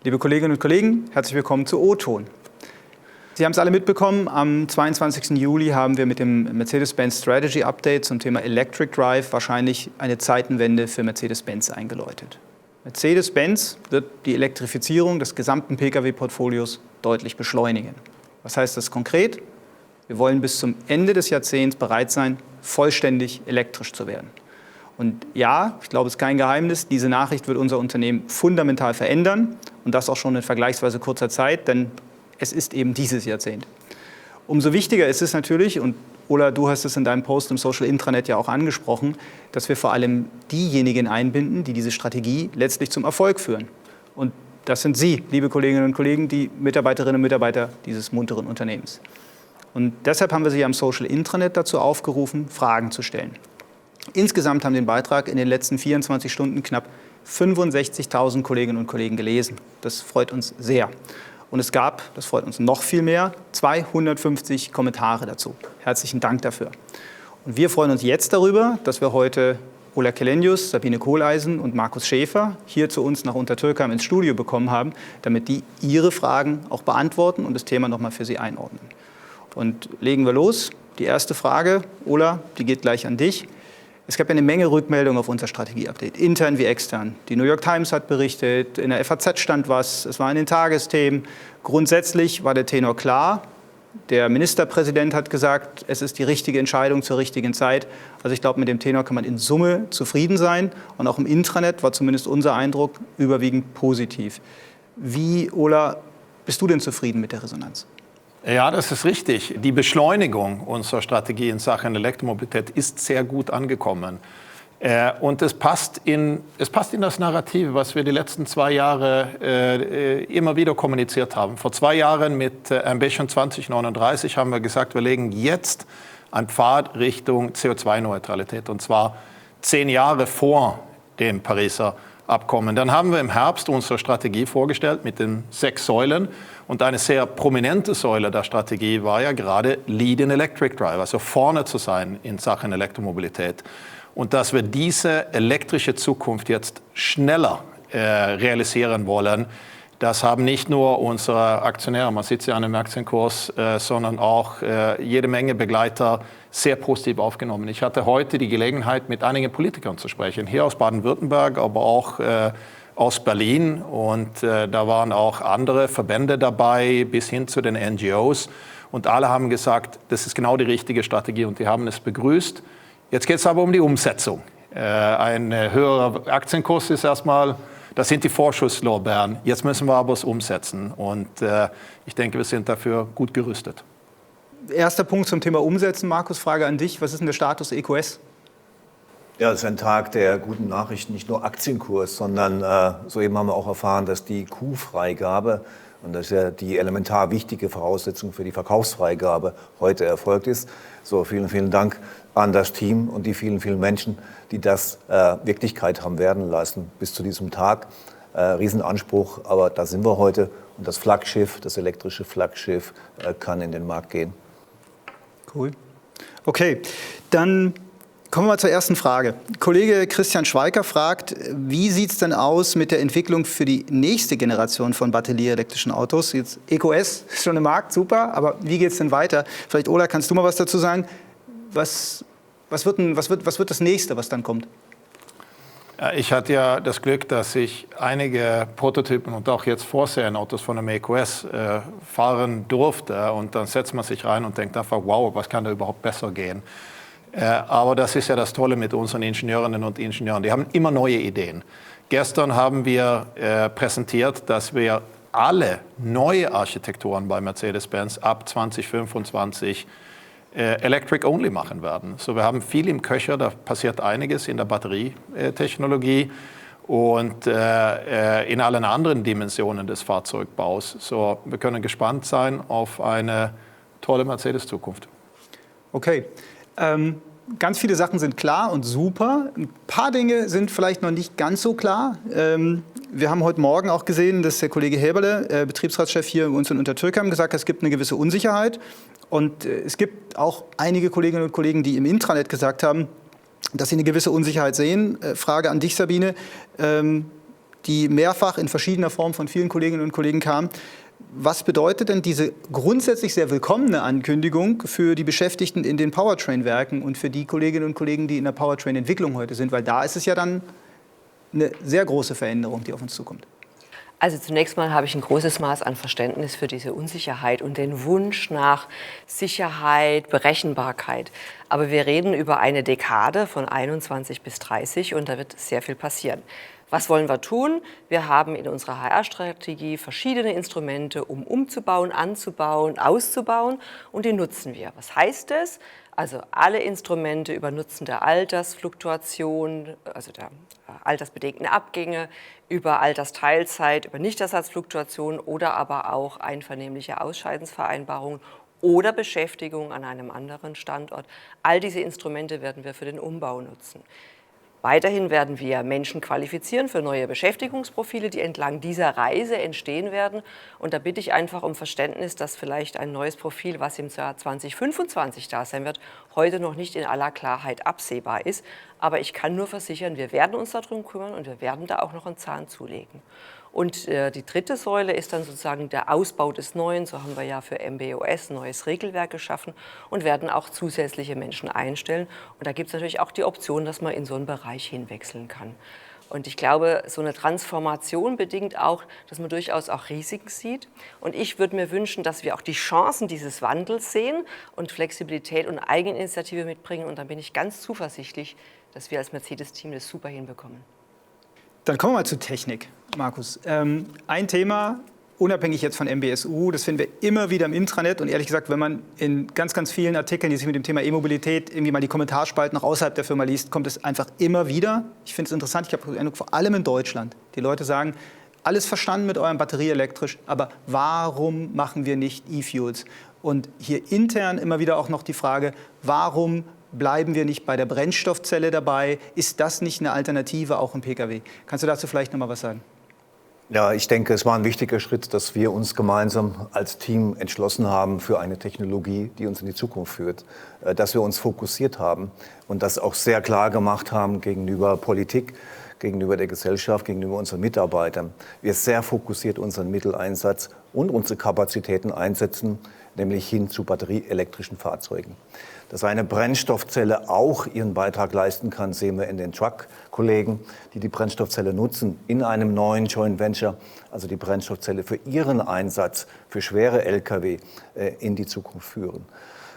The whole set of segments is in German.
Liebe Kolleginnen und Kollegen, herzlich willkommen zu O-Ton. Sie haben es alle mitbekommen, am 22. Juli haben wir mit dem Mercedes-Benz Strategy Update zum Thema Electric Drive wahrscheinlich eine Zeitenwende für Mercedes-Benz eingeläutet. Mercedes-Benz wird die Elektrifizierung des gesamten Pkw-Portfolios deutlich beschleunigen. Was heißt das konkret? Wir wollen bis zum Ende des Jahrzehnts bereit sein, vollständig elektrisch zu werden. Und ja, ich glaube, es ist kein Geheimnis, diese Nachricht wird unser Unternehmen fundamental verändern und das auch schon in vergleichsweise kurzer Zeit, denn es ist eben dieses Jahrzehnt. Umso wichtiger ist es natürlich, und Ola, du hast es in deinem Post im Social Intranet ja auch angesprochen, dass wir vor allem diejenigen einbinden, die diese Strategie letztlich zum Erfolg führen. Und das sind Sie, liebe Kolleginnen und Kollegen, die Mitarbeiterinnen und Mitarbeiter dieses munteren Unternehmens. Und deshalb haben wir Sie am Social Intranet dazu aufgerufen, Fragen zu stellen. Insgesamt haben den Beitrag in den letzten 24 Stunden knapp 65.000 Kolleginnen und Kollegen gelesen. Das freut uns sehr. Und es gab, das freut uns noch viel mehr, 250 Kommentare dazu. Herzlichen Dank dafür. Und wir freuen uns jetzt darüber, dass wir heute Ola Källenius, Sabine Kohleisen und Markus Schäfer hier zu uns nach Untertürkheim ins Studio bekommen haben, damit die Ihre Fragen auch beantworten und das Thema nochmal für Sie einordnen. Und legen wir los. Die erste Frage, Ola, die geht gleich an dich. Es gab eine Menge Rückmeldungen auf unser Strategie-Update, intern wie extern. Die New York Times hat berichtet, in der FAZ stand was, es war in den Tagesthemen. Grundsätzlich war der Tenor klar. Der Ministerpräsident hat gesagt, es ist die richtige Entscheidung zur richtigen Zeit. Also ich glaube, mit dem Tenor kann man in Summe zufrieden sein. Und auch im Intranet war zumindest unser Eindruck überwiegend positiv. Wie, Ola, bist du denn zufrieden mit der Resonanz? Ja, das ist richtig. Die Beschleunigung unserer Strategie in Sachen Elektromobilität ist sehr gut angekommen. Und es passt in das Narrativ, was wir die letzten 2 Jahre immer wieder kommuniziert haben. Vor 2 Jahren mit Ambition 2039 haben wir gesagt, wir legen jetzt einen Pfad Richtung CO2-Neutralität. Und zwar 10 Jahre vor dem Pariser Abkommen. Dann haben wir im Herbst unsere Strategie vorgestellt mit den 6 Säulen. Und eine sehr prominente Säule der Strategie war ja gerade Lead in Electric Drive, also vorne zu sein in Sachen Elektromobilität. Und dass wir diese elektrische Zukunft jetzt schneller realisieren wollen, das haben nicht nur unsere Aktionäre, man sieht sie an dem Aktienkurs, sondern auch jede Menge Begleiter sehr positiv aufgenommen. Ich hatte heute die Gelegenheit, mit einigen Politikern zu sprechen, hier aus Baden-Württemberg, aber auch aus Berlin. Und da waren auch andere Verbände dabei, bis hin zu den NGOs. Und alle haben gesagt, das ist genau die richtige Strategie und die haben es begrüßt. Jetzt geht es aber um die Umsetzung. Ein höherer Aktienkurs ist erstmal, das sind die Vorschusslorbeeren. Jetzt müssen wir aber es umsetzen. Und ich denke, wir sind dafür gut gerüstet. Erster Punkt zum Thema Umsetzen. Markus, Frage an dich. Was ist denn der Status EQS? Ja, es ist ein Tag der guten Nachrichten, nicht nur Aktienkurs, sondern soeben haben wir auch erfahren, dass die Q-Freigabe, und das ist ja die elementar wichtige Voraussetzung für die Verkaufsfreigabe, heute erfolgt ist. So, vielen, vielen Dank an das Team und die vielen, vielen Menschen, die das Wirklichkeit haben werden lassen bis zu diesem Tag. Riesenanspruch, aber da sind wir heute und das Flaggschiff, das elektrische Flaggschiff kann in den Markt gehen. Cool. Okay, dann kommen wir mal zur ersten Frage. Kollege Christian Schweiker fragt, wie sieht es denn aus mit der Entwicklung für die nächste Generation von batterieelektrischen Autos? Jetzt EQS ist schon im Markt, super, aber wie geht es denn weiter? Vielleicht, Ola, kannst du mal was dazu sagen? Was wird das nächste, was dann kommt? Ich hatte ja das Glück, dass ich einige Prototypen und auch jetzt Vorserienautos von dem EQS fahren durfte. Und dann setzt man sich rein und denkt einfach, wow, was kann da überhaupt besser gehen? Aber das ist ja das Tolle mit unseren Ingenieurinnen und Ingenieuren. Die haben immer neue Ideen. Gestern haben wir präsentiert, dass wir alle neue Architekturen bei Mercedes-Benz ab 2025 Electric Only machen werden. So, wir haben viel im Köcher, da passiert einiges in der Batterietechnologie und in allen anderen Dimensionen des Fahrzeugbaus. So, wir können gespannt sein auf eine tolle Mercedes-Zukunft. Okay. Ganz viele Sachen sind klar und super. Ein paar Dinge sind vielleicht noch nicht ganz so klar. Wir haben heute Morgen auch gesehen, dass der Kollege Häberle, Betriebsratschef hier bei uns in Untertürkheim, gesagt hat, es gibt eine gewisse Unsicherheit. Und es gibt auch einige Kolleginnen und Kollegen, die im Intranet gesagt haben, dass sie eine gewisse Unsicherheit sehen. Frage an dich, Sabine. die mehrfach in verschiedener Form von vielen Kolleginnen und Kollegen kam. Was bedeutet denn diese grundsätzlich sehr willkommene Ankündigung für die Beschäftigten in den Powertrain-Werken und für die Kolleginnen und Kollegen, die in der Powertrain-Entwicklung heute sind? Weil da ist es ja dann eine sehr große Veränderung, die auf uns zukommt. Also zunächst mal habe ich ein großes Maß an Verständnis für diese Unsicherheit und den Wunsch nach Sicherheit, Berechenbarkeit. Aber wir reden über eine Dekade von 21 bis 30 und da wird sehr viel passieren. Was wollen wir tun? Wir haben in unserer HR-Strategie verschiedene Instrumente, um umzubauen, anzubauen, auszubauen und die nutzen wir. Was heißt das? Also alle Instrumente über Nutzen der Altersfluktuation, also der altersbedingten Abgänge, über Altersteilzeit, über Nichtersatzfluktuation oder aber auch einvernehmliche Ausscheidensvereinbarungen oder Beschäftigung an einem anderen Standort. All diese Instrumente werden wir für den Umbau nutzen. Weiterhin werden wir Menschen qualifizieren für neue Beschäftigungsprofile, die entlang dieser Reise entstehen werden. Und da bitte ich einfach um Verständnis, dass vielleicht ein neues Profil, was im Jahr 2025 da sein wird, heute noch nicht in aller Klarheit absehbar ist. Aber ich kann nur versichern, wir werden uns darum kümmern und wir werden da auch noch einen Zahn zulegen. Und die dritte Säule ist dann sozusagen der Ausbau des Neuen. So haben wir ja für MB.OS ein neues Regelwerk geschaffen und werden auch zusätzliche Menschen einstellen. Und da gibt es natürlich auch die Option, dass man in so einen Bereich hinwechseln kann. Und ich glaube, so eine Transformation bedingt auch, dass man durchaus auch Risiken sieht. Und ich würde mir wünschen, dass wir auch die Chancen dieses Wandels sehen und Flexibilität und Eigeninitiative mitbringen. Und dann bin ich ganz zuversichtlich, dass wir als Mercedes-Team das super hinbekommen. Dann kommen wir mal zur Technik, Markus. Ein Thema, unabhängig jetzt von MBSU, das finden wir immer wieder im Intranet. Und ehrlich gesagt, wenn man in ganz, ganz vielen Artikeln, die sich mit dem Thema E-Mobilität irgendwie mal die Kommentarspalten auch außerhalb der Firma liest, kommt es einfach immer wieder. Ich finde es interessant, ich habe den Eindruck, vor allem in Deutschland, die Leute sagen, alles verstanden mit eurem batterieelektrisch, aber warum machen wir nicht E-Fuels? Und hier intern immer wieder auch noch die Frage, warum bleiben wir nicht bei der Brennstoffzelle dabei? Ist das nicht eine Alternative auch im Pkw? Kannst du dazu vielleicht noch mal was sagen? Ja, ich denke, es war ein wichtiger Schritt, dass wir uns gemeinsam als Team entschlossen haben für eine Technologie, die uns in die Zukunft führt. Dass wir uns fokussiert haben und das auch sehr klar gemacht haben gegenüber Politik, gegenüber der Gesellschaft, gegenüber unseren Mitarbeitern. Wir sehr fokussiert unseren Mitteleinsatz und unsere Kapazitäten einsetzen, nämlich hin zu batterieelektrischen Fahrzeugen. Dass eine Brennstoffzelle auch ihren Beitrag leisten kann, sehen wir in den Truck-Kollegen, die die Brennstoffzelle nutzen, in einem neuen Joint Venture, also die Brennstoffzelle für ihren Einsatz für schwere Lkw in die Zukunft führen.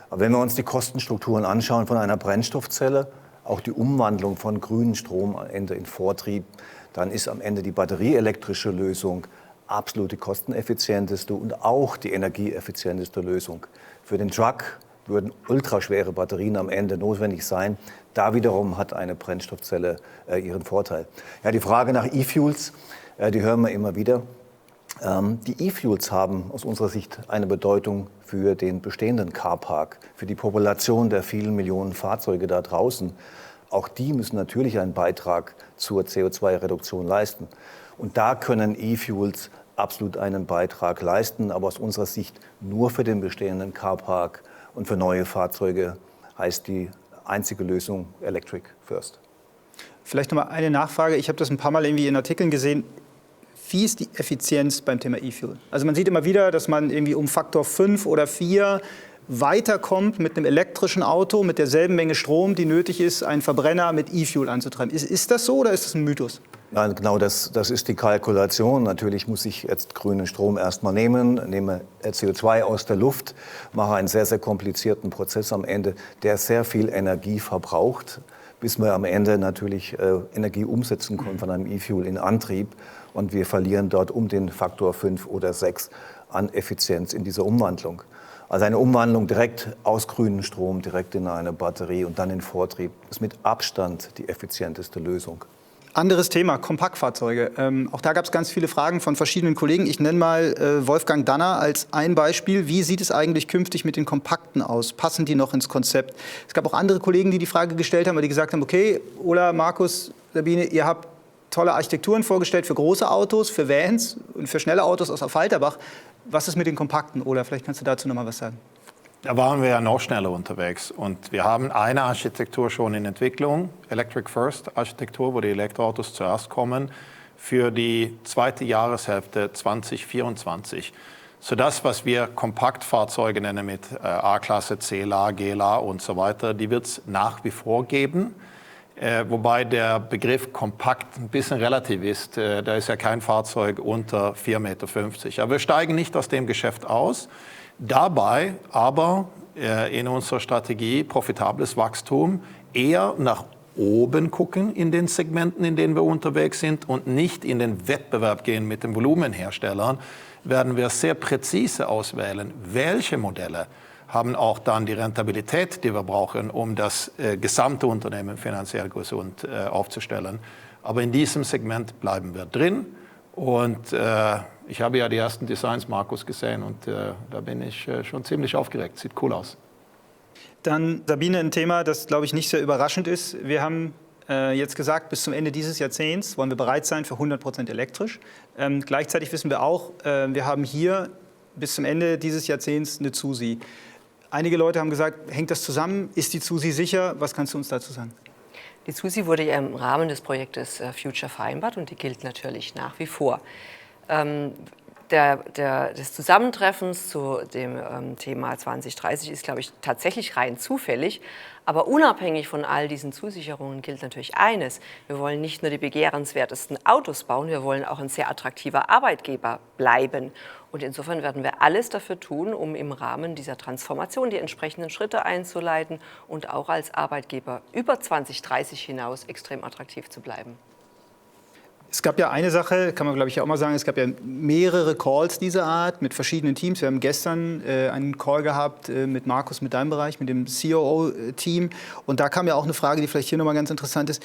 Aber wenn wir uns die Kostenstrukturen anschauen von einer Brennstoffzelle, auch die Umwandlung von grünem Strom am Ende in Vortrieb, dann ist am Ende die batterieelektrische Lösung absolut die kosteneffizienteste und auch die energieeffizienteste Lösung. Für den Truck würden ultraschwere Batterien am Ende notwendig sein. Da wiederum hat eine Brennstoffzelle ihren Vorteil. Ja, die Frage nach E-Fuels, die hören wir immer wieder. Die E-Fuels haben aus unserer Sicht eine Bedeutung für den bestehenden Carpark, für die Population der vielen Millionen Fahrzeuge da draußen. Auch die müssen natürlich einen Beitrag zur CO2-Reduktion leisten. Und da können E-Fuels absolut einen Beitrag leisten, aber aus unserer Sicht nur für den bestehenden Carpark. Und für neue Fahrzeuge heißt die einzige Lösung Electric First. Vielleicht noch mal eine Nachfrage. Ich habe das ein paar Mal irgendwie in Artikeln gesehen. Wie ist die Effizienz beim Thema E-Fuel? Also man sieht immer wieder, dass man irgendwie um Faktor 5 oder 4 weiterkommt mit einem elektrischen Auto, mit derselben Menge Strom, die nötig ist, einen Verbrenner mit E-Fuel anzutreiben. Ist das so oder ist das ein Mythos? Ja, genau, das ist die Kalkulation. Natürlich muss ich jetzt grünen Strom erstmal nehmen, nehme CO2 aus der Luft, mache einen sehr, sehr komplizierten Prozess am Ende, der sehr viel Energie verbraucht, bis wir am Ende natürlich Energie umsetzen können von einem E-Fuel in Antrieb. Und wir verlieren dort um den Faktor 5 oder 6 an Effizienz in dieser Umwandlung. Also eine Umwandlung direkt aus grünem Strom, direkt in eine Batterie und dann in Vortrieb, ist mit Abstand die effizienteste Lösung. Anderes Thema, Kompaktfahrzeuge. Auch da gab es ganz viele Fragen von verschiedenen Kollegen. Ich nenne mal Wolfgang Danner als ein Beispiel. Wie sieht es eigentlich künftig mit den Kompakten aus? Passen die noch ins Konzept? Es gab auch andere Kollegen, die die Frage gestellt haben, weil die gesagt haben, okay, Ola, Markus, Sabine, ihr habt tolle Architekturen vorgestellt für große Autos, für Vans und für schnelle Autos aus Falterbach. Was ist mit den Kompakten, Ola? Vielleicht kannst du dazu noch mal was sagen. Da waren wir ja noch schneller unterwegs und wir haben eine Architektur schon in Entwicklung, Electric First Architektur, wo die Elektroautos zuerst kommen. für die zweite Jahreshälfte 2024. So das, was wir Kompaktfahrzeuge nennen mit A-Klasse, C-La, G-La und so weiter, die wird es nach wie vor geben. Wobei der Begriff kompakt ein bisschen relativ ist. Da ist ja kein Fahrzeug unter 4,50 Meter. Aber wir steigen nicht aus dem Geschäft aus. Dabei aber in unserer Strategie profitables Wachstum eher nach oben gucken in den Segmenten, in denen wir unterwegs sind und nicht in den Wettbewerb gehen mit den Volumenherstellern, werden wir sehr präzise auswählen, welche Modelle haben auch dann die Rentabilität, die wir brauchen, um das gesamte Unternehmen finanziell gesund aufzustellen. Aber in diesem Segment bleiben wir drin. Und ich habe ja die ersten Designs, Markus, gesehen und da bin ich schon ziemlich aufgeregt. Sieht cool aus. Dann, Sabine, ein Thema, das, glaube ich, nicht sehr überraschend ist. Wir haben jetzt gesagt, bis zum Ende dieses Jahrzehnts wollen wir bereit sein für 100% elektrisch. Gleichzeitig wissen wir auch, wir haben hier bis zum Ende dieses Jahrzehnts eine ZUSI. Einige Leute haben gesagt, hängt das zusammen? Ist die ZUSI sicher? Was kannst du uns dazu sagen? Die ZUSI wurde ja im Rahmen des Projektes Future vereinbart und die gilt natürlich nach wie vor. Des Zusammentreffens zu dem Thema 2030 ist, glaube ich, tatsächlich rein zufällig. Aber unabhängig von all diesen Zusicherungen gilt natürlich eines. Wir wollen nicht nur die begehrenswertesten Autos bauen, wir wollen auch ein sehr attraktiver Arbeitgeber bleiben. Und insofern werden wir alles dafür tun, um im Rahmen dieser Transformation die entsprechenden Schritte einzuleiten und auch als Arbeitgeber über 2030 hinaus extrem attraktiv zu bleiben. Es gab ja eine Sache, kann man glaube ich ja auch mal sagen, es gab ja mehrere Calls dieser Art mit verschiedenen Teams. Wir haben gestern einen Call gehabt mit Markus, mit deinem Bereich, mit dem COO-Team. Und da kam ja auch eine Frage, die vielleicht hier nochmal ganz interessant ist.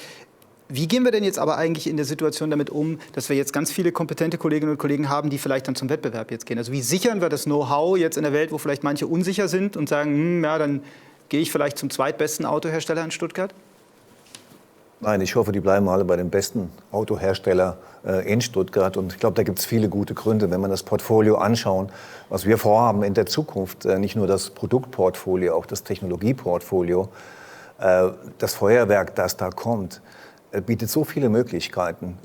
Wie gehen wir denn jetzt aber eigentlich in der Situation damit um, dass wir jetzt ganz viele kompetente Kolleginnen und Kollegen haben, die vielleicht dann zum Wettbewerb jetzt gehen? Also wie sichern wir das Know-how jetzt in der Welt, wo vielleicht manche unsicher sind und sagen, ja, dann gehe ich vielleicht zum zweitbesten Autohersteller in Stuttgart? Nein, ich hoffe, die bleiben alle bei dem besten Autohersteller in Stuttgart. Und ich glaube, da gibt es viele gute Gründe, wenn man das Portfolio anschauen, was wir vorhaben in der Zukunft. Nicht nur das Produktportfolio, auch das Technologieportfolio. Das Feuerwerk, das da kommt, bietet so viele Möglichkeiten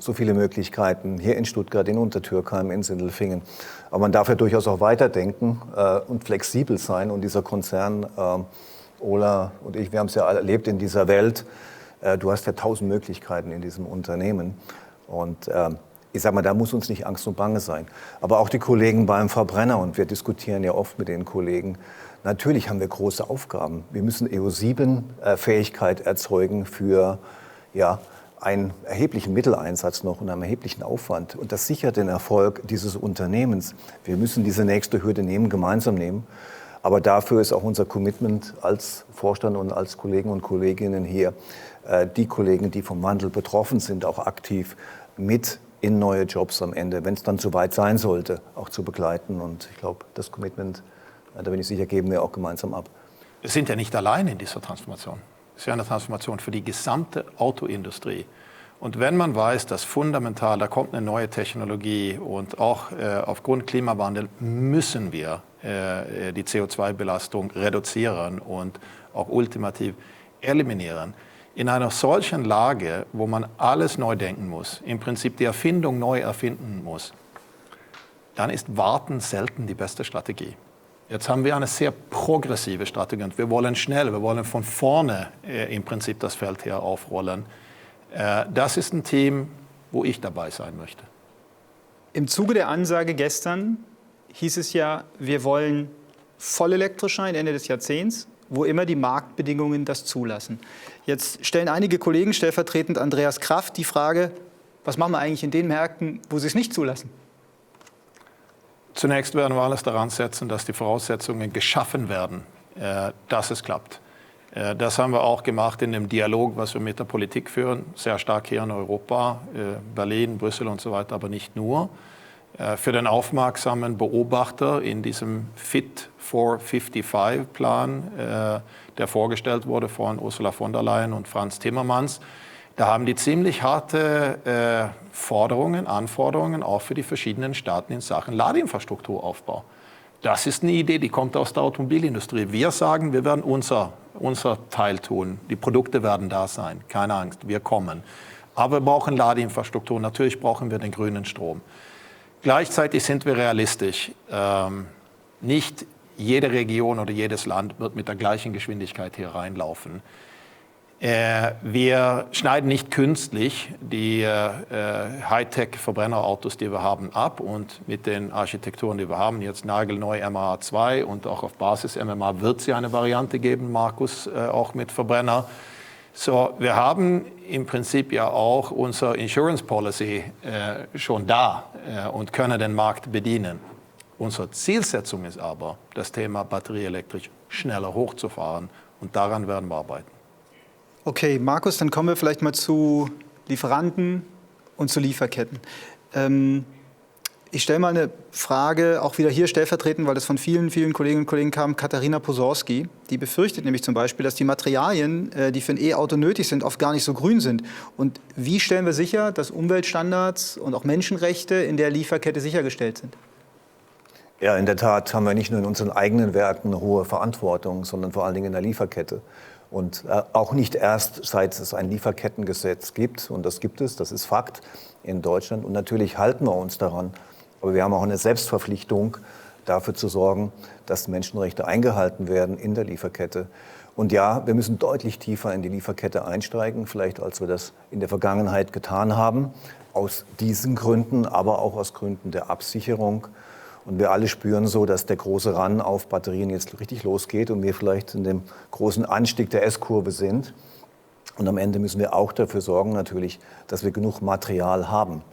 hier in Stuttgart, in Untertürkheim, in Sindelfingen. Aber man darf ja durchaus auch weiterdenken und flexibel sein. Und dieser Konzern, Ola und ich, wir haben es ja alle erlebt in dieser Welt. Du hast ja 1000 Möglichkeiten in diesem Unternehmen. Und ich sage mal, da muss uns nicht Angst und Bange sein. Aber auch die Kollegen beim Verbrenner, und wir diskutieren ja oft mit den Kollegen, natürlich haben wir große Aufgaben. Wir müssen EU7-Fähigkeit erzeugen für einen erheblichen Mitteleinsatz noch und einen erheblichen Aufwand. Und das sichert den Erfolg dieses Unternehmens. Wir müssen diese nächste Hürde gemeinsam nehmen. Aber dafür ist auch unser Commitment als Vorstand und als Kollegen und Kolleginnen hier, die Kollegen, die vom Wandel betroffen sind, auch aktiv mit in neue Jobs am Ende, wenn es dann soweit sein sollte, auch zu begleiten. Und ich glaube, das Commitment, da bin ich sicher, geben wir auch gemeinsam ab. Wir sind ja nicht allein in dieser Transformation. Es ist ja eine Transformation für die gesamte Autoindustrie. Und wenn man weiß, dass fundamental, da kommt eine neue Technologie und auch aufgrund Klimawandel müssen wir die CO2-Belastung reduzieren und auch ultimativ eliminieren. In einer solchen Lage, wo man alles neu denken muss, im Prinzip die Erfindung neu erfinden muss, dann ist Warten selten die beste Strategie. Jetzt haben wir eine sehr progressive Strategie und wir wollen schnell, wir wollen von vorne im Prinzip das Feld her aufrollen. Das ist ein Team, wo ich dabei sein möchte. Im Zuge der Ansage gestern hieß es ja, wir wollen voll elektrisch sein Ende des Jahrzehnts, wo immer die Marktbedingungen das zulassen. Jetzt stellen einige Kollegen, stellvertretend Andreas Kraft, die Frage, was machen wir eigentlich in den Märkten, wo sie es nicht zulassen? Zunächst werden wir alles daran setzen, dass die Voraussetzungen geschaffen werden, dass es klappt. Das haben wir auch gemacht in dem Dialog, was wir mit der Politik führen, sehr stark hier in Europa, Berlin, Brüssel und so weiter, aber nicht nur. Für den aufmerksamen Beobachter in diesem Fit for 55-Plan, der vorgestellt wurde von Ursula von der Leyen und Franz Timmermans, da haben die ziemlich harte Anforderungen auch für die verschiedenen Staaten in Sachen Ladeinfrastrukturaufbau. Das ist eine Idee, die kommt aus der Automobilindustrie. Wir sagen, wir werden unser Teil tun. Die Produkte werden da sein, keine Angst, wir kommen. Aber wir brauchen Ladeinfrastruktur. Natürlich brauchen wir den grünen Strom. Gleichzeitig sind wir realistisch. Nicht jede Region oder jedes Land wird mit der gleichen Geschwindigkeit hier reinlaufen. Wir schneiden nicht künstlich die Hightech-Verbrennerautos, die wir haben, ab. Und mit den Architekturen, die wir haben, jetzt nagelneu MAA 2 und auch auf Basis MMA wird es ja eine Variante geben, Markus, auch mit Verbrenner. So, wir haben im Prinzip ja auch unser Insurance Policy schon da und können den Markt bedienen. Unsere Zielsetzung ist aber, das Thema batterieelektrisch schneller hochzufahren und daran werden wir arbeiten. Okay, Markus, dann kommen wir vielleicht mal zu Lieferanten und zu Lieferketten. Ich stelle mal eine Frage, auch wieder hier stellvertretend, weil das von vielen, vielen Kolleginnen und Kollegen kam, Katharina Posorski. Die befürchtet nämlich zum Beispiel, dass die Materialien, die für ein E-Auto nötig sind, oft gar nicht so grün sind. Und wie stellen wir sicher, dass Umweltstandards und auch Menschenrechte in der Lieferkette sichergestellt sind? Ja, in der Tat haben wir nicht nur in unseren eigenen Werken eine hohe Verantwortung, sondern vor allen Dingen in der Lieferkette. Und auch nicht erst, seit es ein Lieferkettengesetz gibt, und das gibt es, das ist Fakt in Deutschland. Und natürlich halten wir uns daran. Aber wir haben auch eine Selbstverpflichtung, dafür zu sorgen, dass Menschenrechte eingehalten werden in der Lieferkette. Und ja, wir müssen deutlich tiefer in die Lieferkette einsteigen, vielleicht als wir das in der Vergangenheit getan haben. Aus diesen Gründen, aber auch aus Gründen der Absicherung. Und wir alle spüren so, dass der große Run auf Batterien jetzt richtig losgeht und wir vielleicht in dem großen Anstieg der S-Kurve sind. Und am Ende müssen wir auch dafür sorgen, natürlich, dass wir genug Material haben.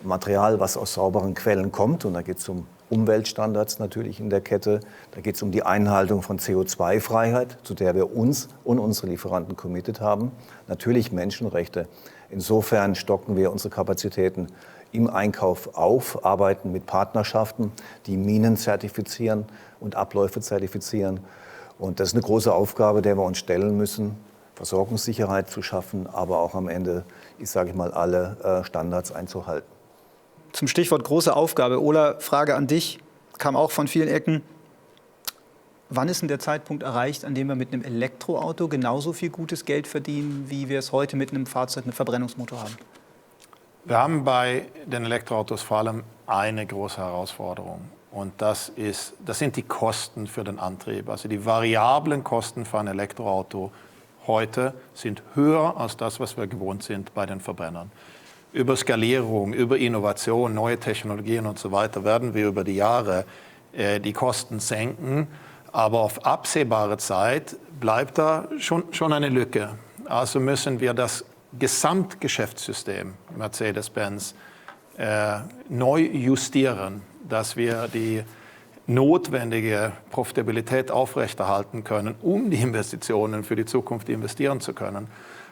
Material, was aus sauberen Quellen kommt. Und da geht es um Umweltstandards natürlich in der Kette. Da geht es um die Einhaltung von CO2-Freiheit, zu der wir uns und unsere Lieferanten committed haben. Natürlich Menschenrechte. Insofern stocken wir unsere Kapazitäten im Einkauf auf, arbeiten mit Partnerschaften, die Minen zertifizieren und Abläufe zertifizieren. Und das ist eine große Aufgabe, der wir uns stellen müssen, Versorgungssicherheit zu schaffen, aber auch am Ende, alle Standards einzuhalten. Zum Stichwort große Aufgabe. Ola, Frage an dich, kam auch von vielen Ecken. Wann ist denn der Zeitpunkt erreicht, an dem wir mit einem Elektroauto genauso viel gutes Geld verdienen, wie wir es heute mit einem Fahrzeug mit Verbrennungsmotor haben? Wir haben bei den Elektroautos vor allem eine große Herausforderung. Und das sind die Kosten für den Antrieb. Also die variablen Kosten für ein Elektroauto heute sind höher als das, was wir gewohnt sind bei den Verbrennern. Über Skalierung, über Innovation, neue Technologien und so weiter werden wir über die Jahre die Kosten senken. Aber auf absehbare Zeit bleibt da schon eine Lücke. Also müssen wir das Gesamtgeschäftssystem Mercedes-Benz neu justieren, dass wir die notwendige Profitabilität aufrechterhalten können, um die Investitionen für die Zukunft investieren zu können.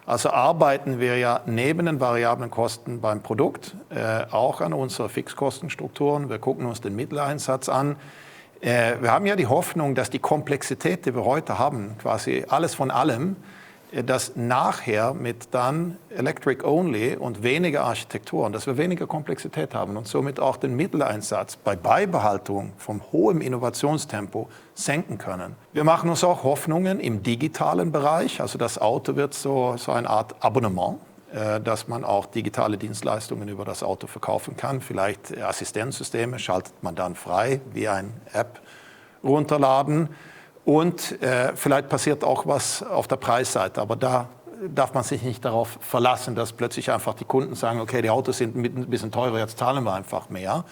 Also arbeiten wir ja neben den variablen Kosten beim Produkt auch an unserer Fixkostenstrukturen. Wir gucken uns den Mitteleinsatz an. Wir haben ja die Hoffnung, dass die Komplexität, die wir heute haben, quasi alles von allem, dass nachher mit dann Electric Only und weniger Architekturen, dass wir weniger Komplexität haben und somit auch den Mitteleinsatz bei Beibehaltung vom hohen Innovationstempo senken können. Wir machen uns auch Hoffnungen im digitalen Bereich. Also das Auto wird so eine Art Abonnement, dass man auch digitale Dienstleistungen über das Auto verkaufen kann. Vielleicht Assistenzsysteme schaltet man dann frei, wie eine App runterladen. Und vielleicht passiert auch was auf der Preisseite, aber da darf man sich nicht darauf verlassen, dass plötzlich einfach die Kunden sagen, okay, die Autos sind ein bisschen teurer, jetzt zahlen wir einfach mehr.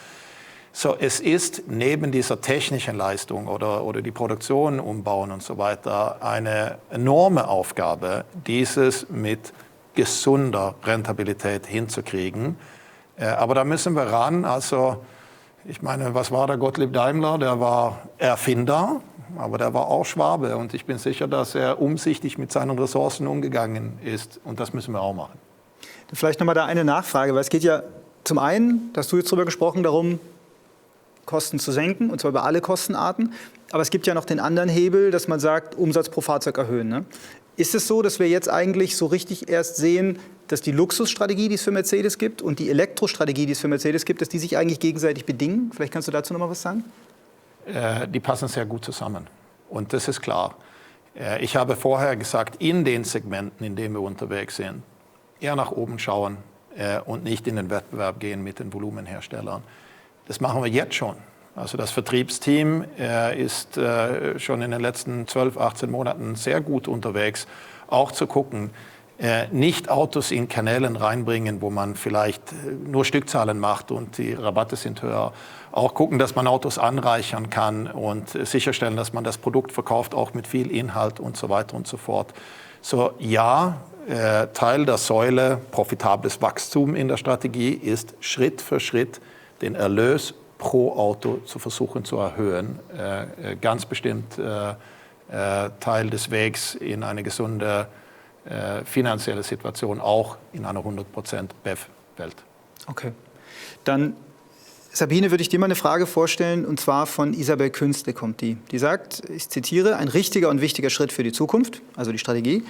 So, es ist neben dieser technischen Leistung oder die Produktion umbauen und so weiter eine enorme Aufgabe, dieses mit gesunder Rentabilität hinzukriegen. Aber da müssen wir ran. Also ich meine, was war der Gottlieb Daimler? Der war Erfinder. Aber der war auch Schwabe und ich bin sicher, dass er umsichtig mit seinen Ressourcen umgegangen ist. Und das müssen wir auch machen. Vielleicht nochmal da eine Nachfrage, weil es geht ja zum einen, da hast du jetzt drüber gesprochen, darum, Kosten zu senken, und zwar über alle Kostenarten. Aber es gibt ja noch den anderen Hebel, dass man sagt, Umsatz pro Fahrzeug erhöhen. Ne? Ist es so, dass wir jetzt eigentlich so richtig erst sehen, dass die Luxusstrategie, die es für Mercedes gibt, und die Elektrostrategie, die es für Mercedes gibt, dass die sich eigentlich gegenseitig bedingen? Vielleicht kannst du dazu noch mal was sagen? Die passen sehr gut zusammen. Und das ist klar. Ich habe vorher gesagt, in den Segmenten, in denen wir unterwegs sind, eher nach oben schauen und nicht in den Wettbewerb gehen mit den Volumenherstellern. Das machen wir jetzt schon. Also das Vertriebsteam ist schon in den letzten 12, 18 Monaten sehr gut unterwegs, auch zu gucken, nicht Autos in Kanälen reinbringen, wo man vielleicht nur Stückzahlen macht und die Rabatte sind höher. Auch gucken, dass man Autos anreichern kann und sicherstellen, dass man das Produkt verkauft, auch mit viel Inhalt und so weiter und so fort. So, ja, Teil der Säule profitables Wachstum in der Strategie ist, Schritt für Schritt den Erlös pro Auto zu versuchen zu erhöhen. Ganz bestimmt Teil des Wegs in eine gesunde finanzielle Situation, auch in einer 100% BEV-Welt. Okay. Dann, Sabine, würde ich dir mal eine Frage vorstellen, und zwar von Isabel Künste kommt die. Die sagt, ich zitiere, ein richtiger und wichtiger Schritt für die Zukunft, also die Strategie.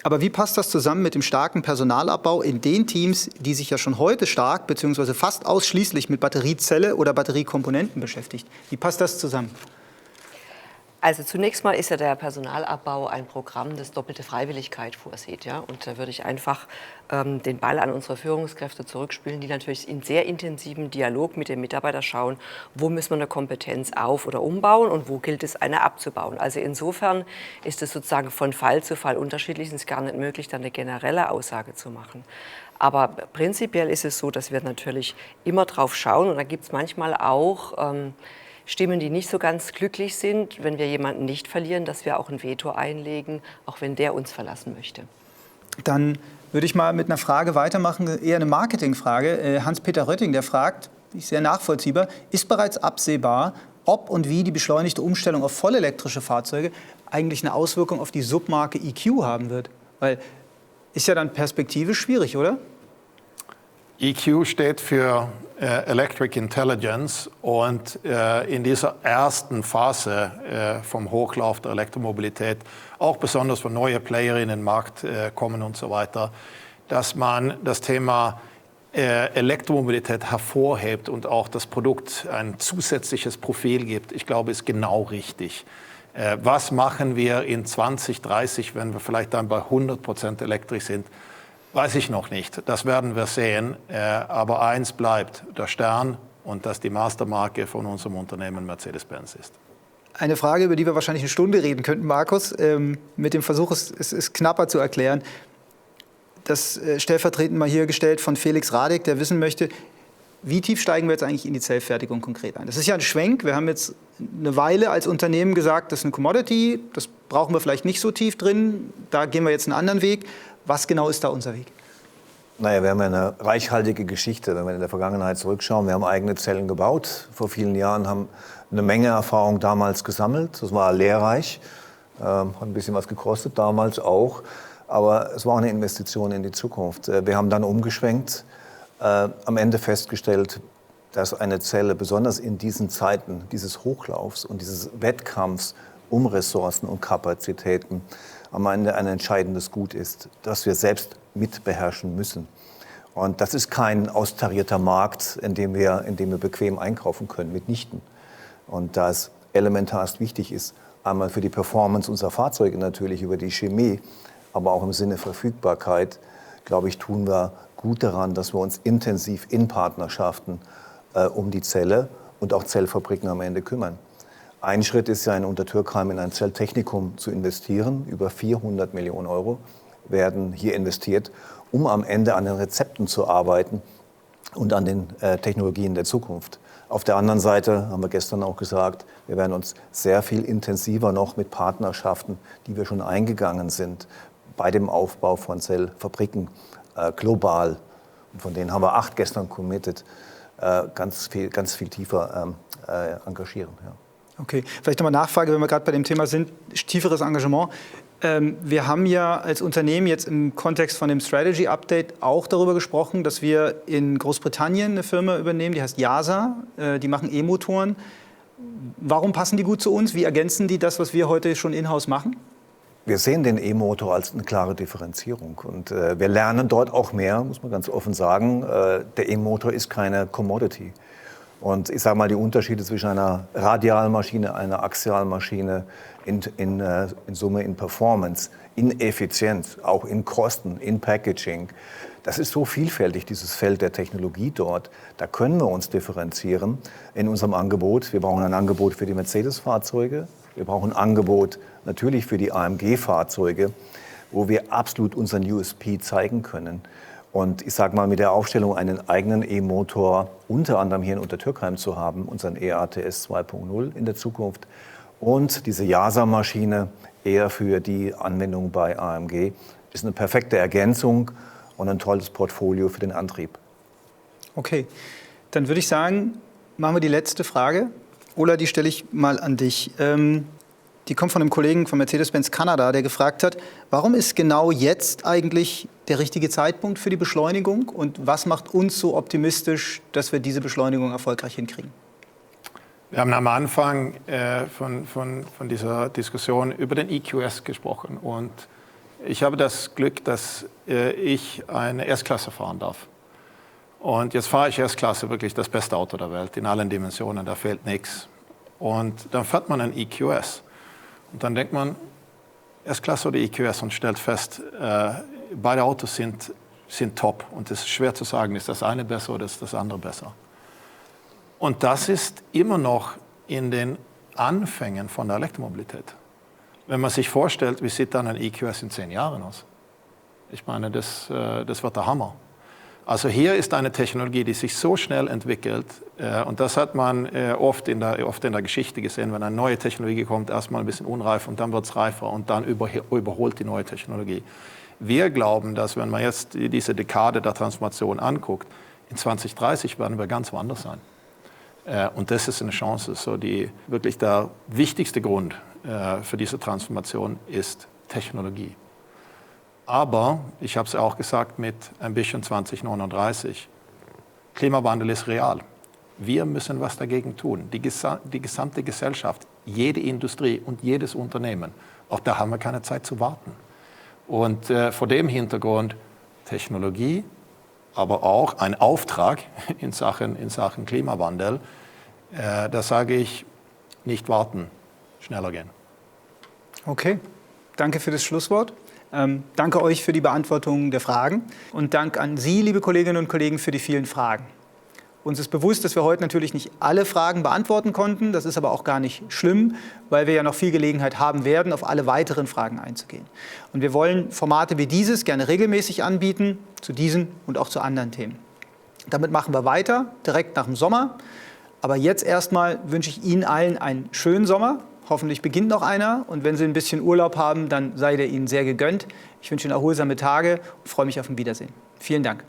Aber wie passt das zusammen mit dem starken Personalabbau in den Teams, die sich ja schon heute stark bzw. fast ausschließlich mit Batteriezelle oder Batteriekomponenten beschäftigt? Wie passt das zusammen? Also zunächst mal ist ja der Personalabbau ein Programm, das doppelte Freiwilligkeit vorsieht. Ja? Und da würde ich einfach den Ball an unsere Führungskräfte zurückspielen, die natürlich in sehr intensiven Dialog mit dem Mitarbeiter schauen, wo müssen wir eine Kompetenz auf- oder umbauen und wo gilt es, eine abzubauen. Also insofern ist es sozusagen von Fall zu Fall unterschiedlich. Es ist gar nicht möglich, da eine generelle Aussage zu machen. Aber prinzipiell ist es so, dass wir natürlich immer drauf schauen und da gibt es manchmal auch Stimmen, die nicht so ganz glücklich sind, wenn wir jemanden nicht verlieren, dass wir auch ein Veto einlegen, auch wenn der uns verlassen möchte. Dann würde ich mal mit einer Frage weitermachen, eher eine Marketingfrage. Hans-Peter Rötting, der fragt, ist sehr nachvollziehbar, ist bereits absehbar, ob und wie die beschleunigte Umstellung auf vollelektrische Fahrzeuge eigentlich eine Auswirkung auf die Submarke EQ haben wird? Weil ist ja dann perspektivisch schwierig, oder? EQ steht für Electric Intelligence und in dieser ersten Phase vom Hochlauf der Elektromobilität, auch besonders wenn neue Player in den Markt kommen und so weiter, dass man das Thema Elektromobilität hervorhebt und auch das Produkt ein zusätzliches Profil gibt, ich glaube, ist genau richtig. Was machen wir in 2030, wenn wir vielleicht dann bei 100% elektrisch sind? Weiß ich noch nicht. Das werden wir sehen. Aber eins bleibt, der Stern und dass die Mastermarke von unserem Unternehmen Mercedes-Benz ist. Eine Frage, über die wir wahrscheinlich eine Stunde reden könnten, Markus, mit dem Versuch, es knapper zu erklären. Das stellvertretend mal hier gestellt von Felix Radek, der wissen möchte, wie tief steigen wir jetzt eigentlich in die Zellfertigung konkret ein? Das ist ja ein Schwenk. Wir haben jetzt eine Weile als Unternehmen gesagt, das ist eine Commodity, das brauchen wir vielleicht nicht so tief drin, da gehen wir jetzt einen anderen Weg. Was genau ist da unser Weg? Naja, wir haben eine reichhaltige Geschichte, wenn wir in der Vergangenheit zurückschauen. Wir haben eigene Zellen gebaut vor vielen Jahren, haben eine Menge Erfahrung damals gesammelt. Das war lehrreich, hat ein bisschen was gekostet, damals auch. Aber es war auch eine Investition in die Zukunft. Wir haben dann umgeschwenkt, am Ende festgestellt, dass eine Zelle, besonders in diesen Zeiten dieses Hochlaufs und dieses Wettkampfs um Ressourcen und Kapazitäten, am Ende ein entscheidendes Gut ist, das wir selbst mitbeherrschen müssen. Und das ist kein austarierter Markt, in dem wir bequem einkaufen können, mitnichten. Und da es elementarst wichtig ist, einmal für die Performance unserer Fahrzeuge natürlich, über die Chemie, aber auch im Sinne Verfügbarkeit, glaube ich, tun wir gut daran, dass wir uns intensiv in Partnerschaften um die Zelle und auch Zellfabriken am Ende kümmern. Ein Schritt ist ja in Untertürkheim in ein Zelltechnikum zu investieren. Über 400 Millionen Euro werden hier investiert, um am Ende an den Rezepten zu arbeiten und an den Technologien der Zukunft. Auf der anderen Seite haben wir gestern auch gesagt, wir werden uns sehr viel intensiver noch mit Partnerschaften, die wir schon eingegangen sind, bei dem Aufbau von Zellfabriken global, und von denen haben wir 8 gestern committed, ganz viel tiefer engagieren. Ja. Okay, vielleicht nochmal Nachfrage, wenn wir gerade bei dem Thema sind, tieferes Engagement. Wir haben ja als Unternehmen jetzt im Kontext von dem Strategy Update auch darüber gesprochen, dass wir in Großbritannien eine Firma übernehmen, die heißt YASA, die machen E-Motoren. Warum passen die gut zu uns? Wie ergänzen die das, was wir heute schon in-house machen? Wir sehen den E-Motor als eine klare Differenzierung und wir lernen dort auch mehr, muss man ganz offen sagen. Der E-Motor ist keine Commodity. Und ich sage mal, die Unterschiede zwischen einer Radialmaschine, einer Axialmaschine in Summe in Performance, in Effizienz, auch in Kosten, in Packaging, das ist so vielfältig, dieses Feld der Technologie dort. Da können wir uns differenzieren in unserem Angebot. Wir brauchen ein Angebot für die Mercedes-Fahrzeuge. Wir brauchen ein Angebot natürlich für die AMG-Fahrzeuge, wo wir absolut unseren USP zeigen können. Und ich sage mal, mit der Aufstellung, einen eigenen E-Motor unter anderem hier in Untertürkheim zu haben, unseren EATS 2.0 in der Zukunft und diese YASA-Maschine eher für die Anwendung bei AMG, ist eine perfekte Ergänzung und ein tolles Portfolio für den Antrieb. Okay, dann würde ich sagen, machen wir die letzte Frage. Ola, die stelle ich mal an dich. Die kommt von einem Kollegen von Mercedes-Benz Kanada, der gefragt hat, warum ist genau jetzt eigentlich der richtige Zeitpunkt für die Beschleunigung und was macht uns so optimistisch, dass wir diese Beschleunigung erfolgreich hinkriegen? Wir haben am Anfang von dieser Diskussion über den EQS gesprochen und ich habe das Glück, dass ich eine S-Klasse fahren darf. Und jetzt fahre ich S-Klasse, wirklich das beste Auto der Welt, in allen Dimensionen, da fehlt nichts. Und dann fährt man ein EQS. Und dann denkt man, S-Klasse oder EQS und stellt fest, beide Autos sind top. Und es ist schwer zu sagen, ist das eine besser oder ist das andere besser. Und das ist immer noch in den Anfängen von der Elektromobilität. Wenn man sich vorstellt, wie sieht dann ein EQS in 10 Jahren aus? Ich meine, das wird der Hammer. Also hier ist eine Technologie, die sich so schnell entwickelt, und das hat man oft in der Geschichte gesehen, wenn eine neue Technologie kommt, erstmal ein bisschen unreif und dann wird es reifer und dann überholt die neue Technologie. Wir glauben, dass wenn man jetzt diese Dekade der Transformation anguckt, in 2030 werden wir ganz woanders sein. Und das ist eine Chance. So wirklich der wichtigste Grund für diese Transformation ist Technologie. Aber, ich habe es auch gesagt mit Ambition 2039, Klimawandel ist real. Wir müssen was dagegen tun. Die gesamte Gesellschaft, jede Industrie und jedes Unternehmen, auch da haben wir keine Zeit zu warten. Und vor dem Hintergrund Technologie, aber auch ein Auftrag in Sachen Klimawandel, da sage ich, nicht warten, schneller gehen. Okay, danke für das Schlusswort. Danke euch für die Beantwortung der Fragen und Dank an Sie, liebe Kolleginnen und Kollegen, für die vielen Fragen. Uns ist bewusst, dass wir heute natürlich nicht alle Fragen beantworten konnten. Das ist aber auch gar nicht schlimm, weil wir ja noch viel Gelegenheit haben werden, auf alle weiteren Fragen einzugehen. Und wir wollen Formate wie dieses gerne regelmäßig anbieten, zu diesen und auch zu anderen Themen. Damit machen wir weiter, direkt nach dem Sommer. Aber jetzt erstmal wünsche ich Ihnen allen einen schönen Sommer. Hoffentlich beginnt noch einer. Und wenn Sie ein bisschen Urlaub haben, dann sei der Ihnen sehr gegönnt. Ich wünsche Ihnen erholsame Tage und freue mich auf ein Wiedersehen. Vielen Dank.